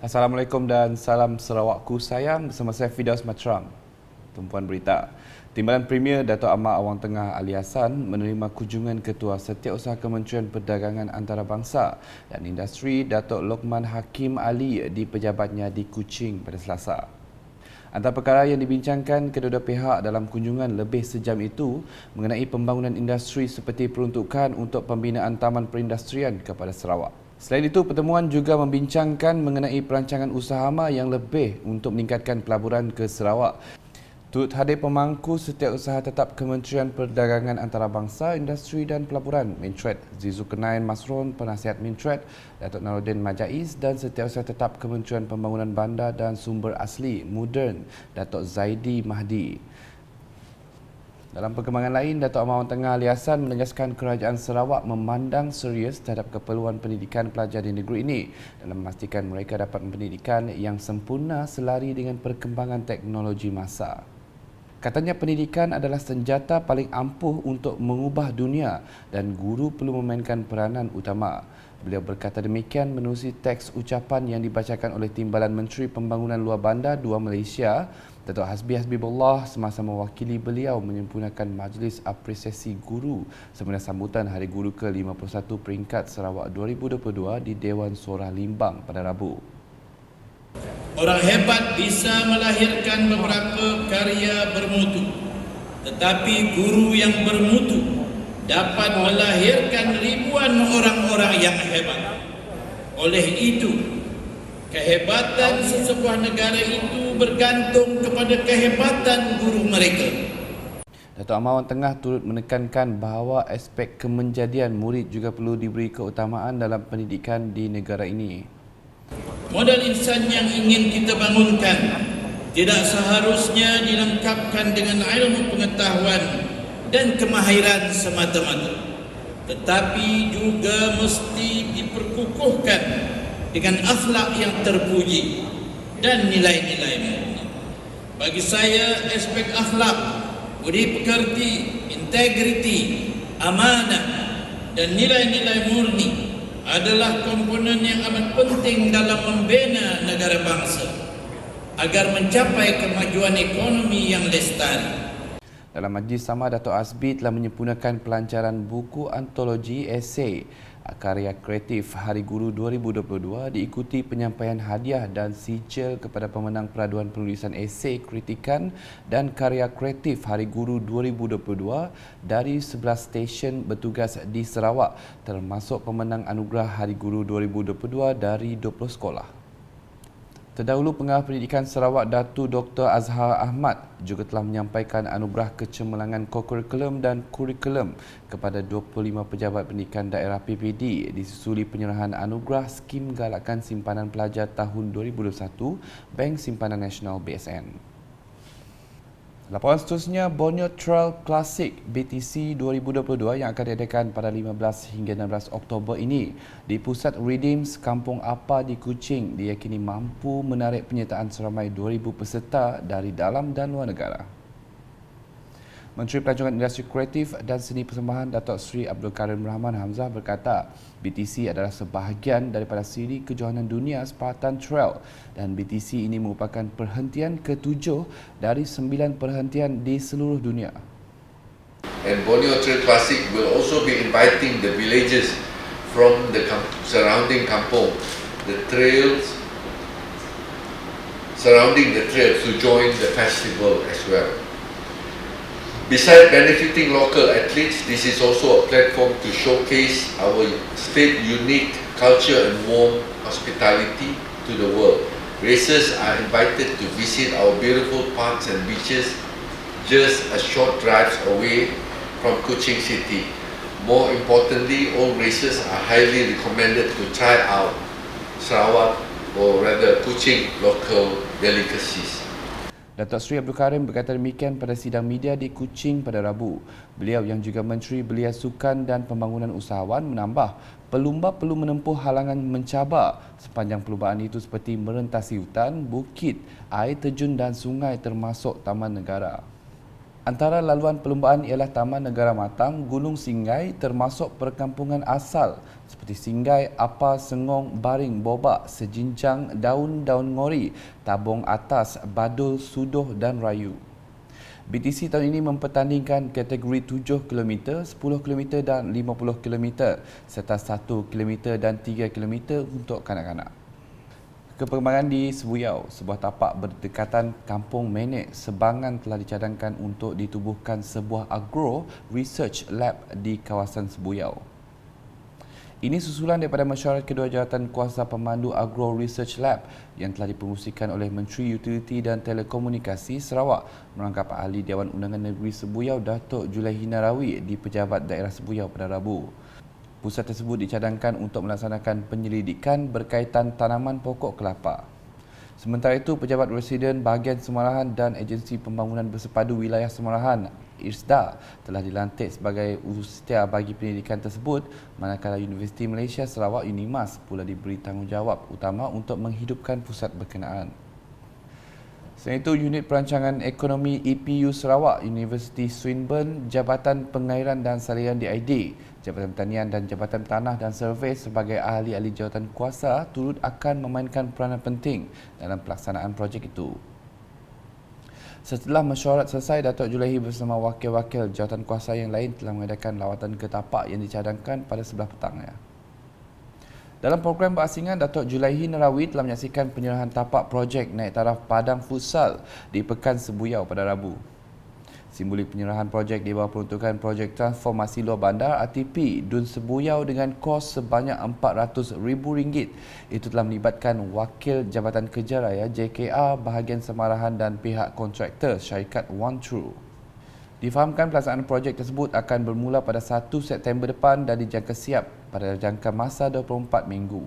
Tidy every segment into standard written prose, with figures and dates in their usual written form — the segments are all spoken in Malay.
Assalamualaikum dan salam Sarawakku sayang bersama saya Fidaus Matram. Tumpuan berita. Timbalan Premier Dato' Ahmad Awang Tengah Ali Hassan menerima kunjungan Ketua Setiausaha Kementerian Perdagangan Antarabangsa dan Industri Dato' Lokman Hakim Ali di pejabatnya di Kuching pada Selasa. Antara perkara yang dibincangkan kedua-dua pihak dalam kunjungan lebih sejam itu mengenai pembangunan industri seperti peruntukan untuk pembinaan Taman Perindustrian kepada Sarawak. Selain itu, pertemuan juga membincangkan mengenai perancangan usaha yang lebih untuk meningkatkan pelaburan ke Sarawak. Turut hadir pemangku Setiausaha Tetap Kementerian Perdagangan Antarabangsa, Industri dan Pelaburan Mintred Zulkarnain Masron, Penasihat Mintred Datuk Naruddin Majais dan Setiausaha Tetap Kementerian Pembangunan Bandar dan Sumber Asli Moden Datuk Zaidi Mahdi. Dalam perkembangan lain, Dato' Ahmad Awang Tengah Ali Hassan menegaskan kerajaan Sarawak memandang serius terhadap keperluan pendidikan pelajar di negeri ini dalam memastikan mereka dapat pendidikan yang sempurna selari dengan perkembangan teknologi masa. Katanya pendidikan adalah senjata paling ampuh untuk mengubah dunia dan guru perlu memainkan peranan utama. Beliau berkata demikian menerusi teks ucapan yang dibacakan oleh Timbalan Menteri Pembangunan Luar Bandar 2 Malaysia, Datuk Hasbi Hasbibullah semasa mewakili beliau menyempurnakan Majlis Apresiasi Guru semasa sambutan Hari Guru ke-51 peringkat Sarawak 2022 di Dewan Sorah Limbang pada Rabu. Orang hebat bisa melahirkan beberapa karya bermutu, tetapi guru yang bermutu dapat melahirkan ribuan orang-orang yang hebat. Oleh itu, kehebatan sesebuah negara itu bergantung kepada kehebatan guru mereka. Dato' Ahmad Awang Tengah turut menekankan bahawa aspek kemenjadian murid juga perlu diberi keutamaan dalam pendidikan di negara ini. Modal insan yang ingin kita bangunkan tidak seharusnya dilengkapkan dengan ilmu pengetahuan dan kemahiran semata-mata, tetapi juga mesti diperkukuhkan dengan akhlak yang terpuji dan nilai-nilai murni. Bagi saya, aspek akhlak, budi pekerti, integriti, amanah dan nilai-nilai murni adalah komponen yang amat penting dalam membina negara bangsa agar mencapai kemajuan ekonomi yang lestari. Dalam majlis sama, Dato' Hasbi telah menyempurnakan pelancaran buku antologi esei karya kreatif Hari Guru 2022 diikuti penyampaian hadiah dan sijil kepada pemenang peraduan penulisan esei kritikan dan karya kreatif Hari Guru 2022 dari 11 stesen bertugas di Sarawak, termasuk pemenang anugerah Hari Guru 2022 dari 20 sekolah. Terdahulu, Pengarah Pendidikan Sarawak Datu Dr. Azhar Ahmad juga telah menyampaikan anugerah kecemerlangan kokurikulum dan kurikulum kepada 25 pejabat pendidikan daerah PPD disusuli penyerahan anugerah Skim Galakan Simpanan Pelajar tahun 2021 Bank Simpanan Nasional BSN. Laporan seterusnya, Borneo Trail Classic BTC 2022 yang akan diadakan pada 15 hingga 16 Oktober ini di Pusat Redeems Kampung Apa di Kuching diyakini mampu menarik penyertaan seramai 2,000 peserta dari dalam dan luar negara. Menteri Pelancongan Industri Kreatif dan Seni Persembahan Datuk Seri Abdul Karim Rahman Hamzah berkata BTC adalah sebahagian daripada siri kejohanan dunia Spartan Trail dan BTC ini merupakan perhentian ke-7 dari 9 perhentian di seluruh dunia. And Borneo Trail Classic will also be inviting the villagers from the surrounding kampung, the trails surrounding the trails to join the festival as well. Besides benefiting local athletes, this is also a platform to showcase our state's unique culture and warm hospitality to the world. Racers are invited to visit our beautiful parks and beaches just a short drive away from Kuching City. More importantly, all racers are highly recommended to try out Sarawak or rather Kuching local delicacies. Datuk Seri Abdul Karim berkata demikian pada sidang media di Kuching pada Rabu. Beliau yang juga Menteri Belia Sukan dan Pembangunan Usahawan menambah, pelumba perlu menempuh halangan mencabar sepanjang perlumbaan itu seperti merentasi hutan, bukit, air terjun dan sungai termasuk taman negara. Antara laluan perlumbaan ialah Taman Negara Matang, Gunung Singgai termasuk perkampungan asal seperti Singgai, Apa, Sengong, Baring, Bobak, Sejinjang, Daun-Daun Ngori, Tabung Atas, Badul, Sudoh dan Rayu. BTC tahun ini mempertandingkan kategori 7 km, 10 km dan 50 km serta 1 km dan 3 km untuk kanak-kanak. Perkembangan di Sebuyau, sebuah tapak berdekatan Kampung Menek, Sebangan telah dicadangkan untuk ditubuhkan sebuah agro research lab di kawasan Sebuyau. Ini susulan daripada mesyuarat kedua jawatan kuasa pemandu Agro Research Lab yang telah dipromosikan oleh Menteri Utiliti dan Telekomunikasi Sarawak merangkap Ahli Dewan Undangan Negeri Sebuyau Datuk Julaihi Narawi di Pejabat Daerah Sebuyau pada Rabu. Pusat tersebut dicadangkan untuk melaksanakan penyelidikan berkaitan tanaman pokok kelapa. Sementara itu, Pejabat Residen Bahagian Semarahan dan Agensi Pembangunan Bersepadu Wilayah Semarahan IRSDA telah dilantik sebagai urusia bagi pendidikan tersebut, manakala Universiti Malaysia Sarawak UNIMAS pula diberi tanggungjawab utama untuk menghidupkan pusat berkenaan. Selain itu, Unit Perancangan Ekonomi EPU Sarawak, Universiti Swinburne, Jabatan Pengairan dan Saliran DID, Jabatan Pertanian dan Jabatan Tanah dan Survey sebagai ahli-ahli jawatan kuasa turut akan memainkan peranan penting dalam pelaksanaan projek itu. Setelah mesyuarat selesai, Datuk Julaihi bersama wakil-wakil jawatan kuasa yang lain telah mengadakan lawatan ke tapak yang dicadangkan pada sebelah petangnya. Dalam program berasingan, Datuk Julaihi Narawi telah menyaksikan penyerahan tapak projek naik taraf Padang Futsal di Pekan Sebuyau pada Rabu. Simbolik penyerahan projek di bawah peruntukan projek transformasi luar bandar ATP Dun Sebuyau dengan kos sebanyak RM400,000. Itu telah melibatkan Wakil Jabatan Kerja Raya JKR Bahagian Semarahan dan pihak kontraktor syarikat One True. Difahamkan pelaksanaan projek tersebut akan bermula pada 1 September depan dan dijangka siap pada jangka masa 24 minggu.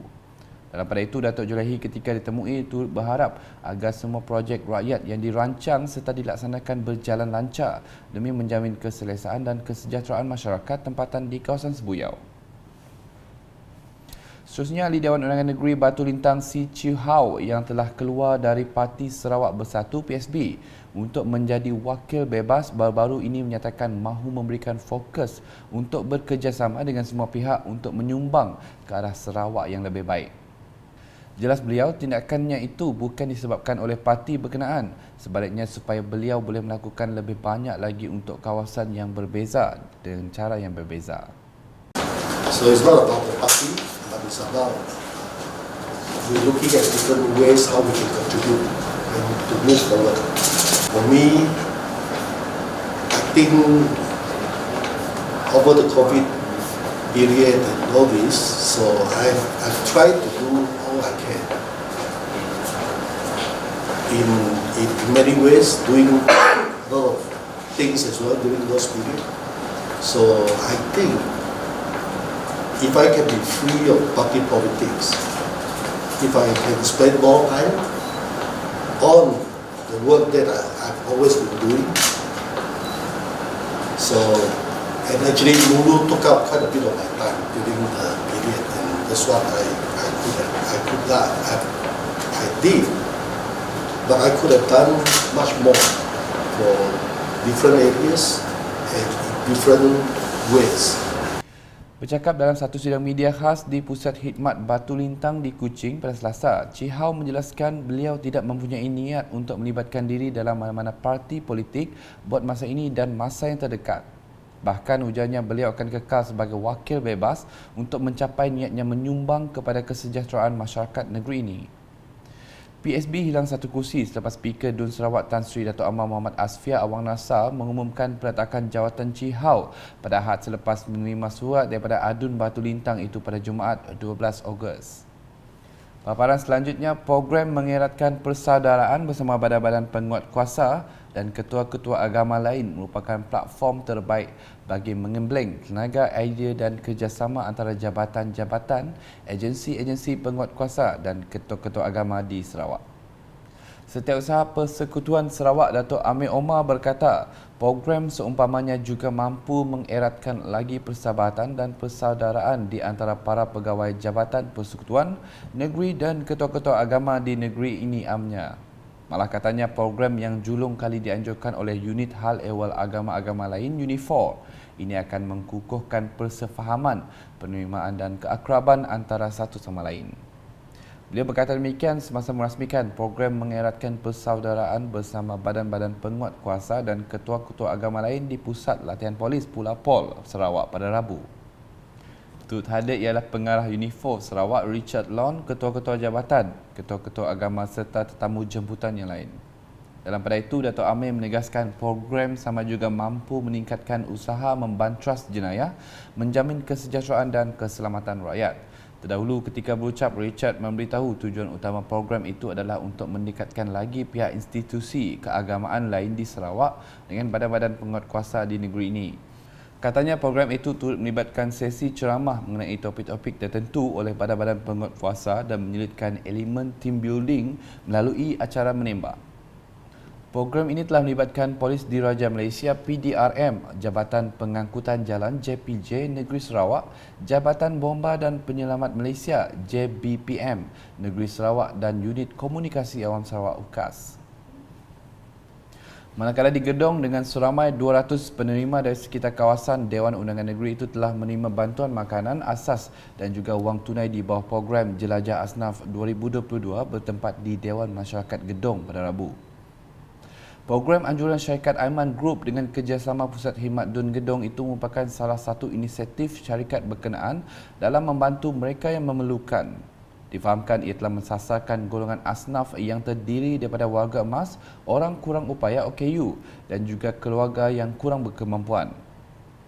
Dalam pada itu, Datuk Julaihi ketika ditemui turut berharap agar semua projek rakyat yang dirancang serta dilaksanakan berjalan lancar demi menjamin keselesaan dan kesejahteraan masyarakat tempatan di kawasan Sebuyau. Seterusnya, Ahli Dewan Undangan Negeri Batu Lintang Si Chiu Hau yang telah keluar dari Parti Sarawak Bersatu PSB untuk menjadi wakil bebas baru-baru ini menyatakan mahu memberikan fokus untuk bekerjasama dengan semua pihak untuk menyumbang ke arah Sarawak yang lebih baik. Jelas beliau, tindakannya itu bukan disebabkan oleh parti berkenaan, sebaliknya supaya beliau boleh melakukan lebih banyak lagi untuk kawasan yang berbeza dengan cara yang berbeza. So it's not about the party, but it's about we're looking at different ways how we can contribute and to move forward. For me, I think over the COVID period and all this, so I've tried to do all I can in many ways, doing a lot of things as well during those periods. So I think if I can be free of party politics, if I can spend more time on the work that I've always been doing, so, and actually Mulu took up quite a bit of my time during the period, and that's what I did, but I could have done much more for different areas and in different ways. Bercakap dalam satu sidang media khas di Pusat Khidmat Batu Lintang di Kuching pada Selasa, Chi Hau menjelaskan beliau tidak mempunyai niat untuk melibatkan diri dalam mana-mana parti politik buat masa ini dan masa yang terdekat. Bahkan ujarnya beliau akan kekal sebagai wakil bebas untuk mencapai niatnya menyumbang kepada kesejahteraan masyarakat negeri ini. PSB hilang satu kursi selepas Speaker Dun Sarawak Tan Sri Dato' Amar Muhammad Asfia Awang Nasar mengumumkan peletakan jawatan Chi Hau pada Ahad selepas menerima surat daripada Adun Batu Lintang itu pada Jumaat 12 Ogos. Paparan selanjutnya, program mengeratkan persaudaraan bersama badan-badan penguat kuasa dan ketua-ketua agama lain merupakan platform terbaik bagi mengembleng tenaga, idea dan kerjasama antara jabatan-jabatan, agensi-agensi penguat kuasa dan ketua-ketua agama di Sarawak. Setiausaha Persekutuan Sarawak Datuk Amir Omar berkata, program seumpamanya juga mampu mengeratkan lagi persahabatan dan persaudaraan di antara para pegawai Jabatan Persekutuan Negeri dan ketua-ketua agama di negeri ini amnya. Malah katanya program yang julung kali dianjurkan oleh Unit Hal Ehwal Agama-Agama Lain UNIFOR ini akan mengkukuhkan persefahaman, penerimaan dan keakraban antara satu sama lain. Beliau berkata demikian semasa merasmikan program mengeratkan persaudaraan bersama badan-badan penguat kuasa dan ketua-ketua agama lain di Pusat Latihan Polis Pulau Pol, Sarawak pada Rabu. Turut hadir ialah pengarah UNIFOR Sarawak Richard Lon, ketua-ketua jabatan, ketua-ketua agama serta tetamu jemputan yang lain. Dalam pada itu, Dato' Amir menegaskan program sama juga mampu meningkatkan usaha membantras jenayah, menjamin kesejahteraan dan keselamatan rakyat. Terdahulu ketika berucap, Richard memberitahu tujuan utama program itu adalah untuk mendekatkan lagi pihak institusi keagamaan lain di Sarawak dengan badan-badan penguatkuasa di negeri ini. Katanya program itu turut melibatkan sesi ceramah mengenai topik-topik tertentu oleh badan-badan penguatkuasa dan menyelitkan elemen team building melalui acara menembak. Program ini telah melibatkan Polis Diraja Malaysia PDRM, Jabatan Pengangkutan Jalan JPJ Negeri Sarawak, Jabatan Bomba dan Penyelamat Malaysia JBPM Negeri Sarawak dan Unit Komunikasi Awam Sarawak UKAS. Manakala di gedung dengan seramai 200 penerima dari sekitar kawasan, Dewan Undangan Negeri itu telah menerima bantuan makanan, asas dan juga wang tunai di bawah program Jelajah Asnaf 2022 bertempat di Dewan Masyarakat Gedong pada Rabu. Program anjuran syarikat Aiman Group dengan kerjasama Pusat Khidmat Dun Gedong itu merupakan salah satu inisiatif syarikat berkenaan dalam membantu mereka yang memerlukan. Difahamkan ia telah mensasarkan golongan asnaf yang terdiri daripada warga emas, orang kurang upaya OKU dan juga keluarga yang kurang berkemampuan.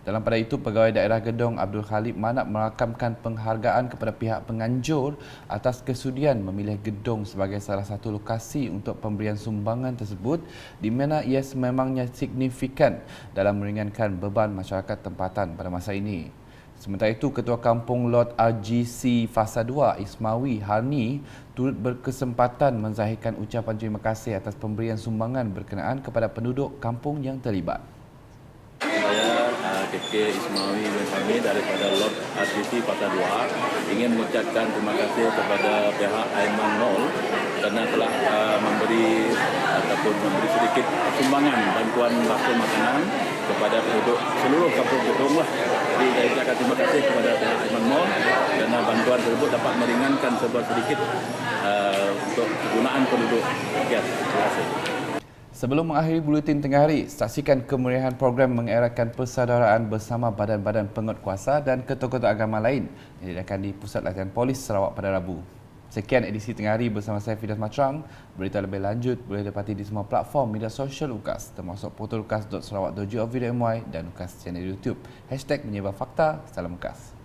Dalam pada itu, Pegawai Daerah Gedong Abdul Khalid Manap merakamkan penghargaan kepada pihak penganjur atas kesudian memilih Gedong sebagai salah satu lokasi untuk pemberian sumbangan tersebut di mana ia sememangnya signifikan dalam meringankan beban masyarakat tempatan pada masa ini. Sementara itu, Ketua Kampung Lot RGC Fasa 2 Ismawi Harni turut berkesempatan menzahirkan ucapan terima kasih atas pemberian sumbangan berkenaan kepada penduduk kampung yang terlibat. Saya KK Ismawi bin Hamid daripada Lot RGC Fasa 2 ingin mengucapkan terima kasih kepada pihak Aiman Nol kerana telah memberi sedikit sumbangan bantuan bakul makanan kepada penduduk seluruh kampung Gedong lah. Jadi saya ucapkan terima kasih kepada pihak Aiman Mall kerana bantuan tersebut dapat meringankan sedikit untuk kegunaan penduduk. Terima kasih. Sebelum mengakhiri buletin tengah hari, saksikan kemeriahan program mengeratkan persaudaraan bersama badan-badan penguatkuasa dan ketua-ketua agama lain yang diadakan di Pusat Latihan Polis Sarawak pada Rabu. Sekian edisi tengah hari bersama saya Fidas Matrang. Berita lebih lanjut boleh dapati di semua platform media sosial UKAS termasuk portal ukas.sarawak.gov.my dan UKAS channel YouTube. #menyebar fakta. Salam UKAS.